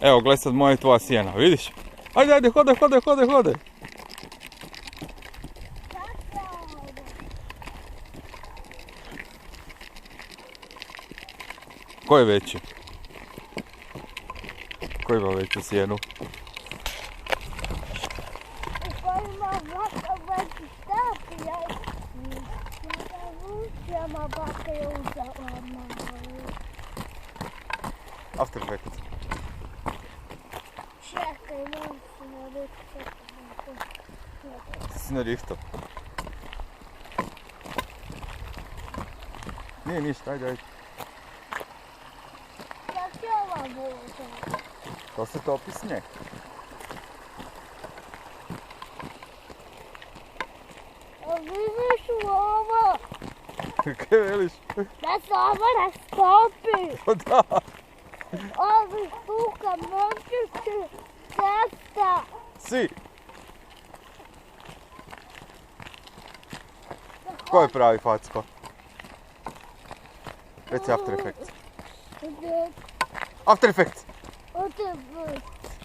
Evo, gledaj sad moja i tvoja sjena, vidiš? Ajde, ajde, hodaj. Ko je veći? Ko ima veću sjenu? After Effects. Čekaj, moram se narihto. Ti si narihto. Nije ništa, ajde. Kako je ova voda? To se topi snijeg. A vidiš ovo? Kaj veliš? Da se ovo rastopi. Pa da. Ovi suka, močići, cesta. Si. Ko je pravi facko? Reci After Effects. After Effects! After Effects.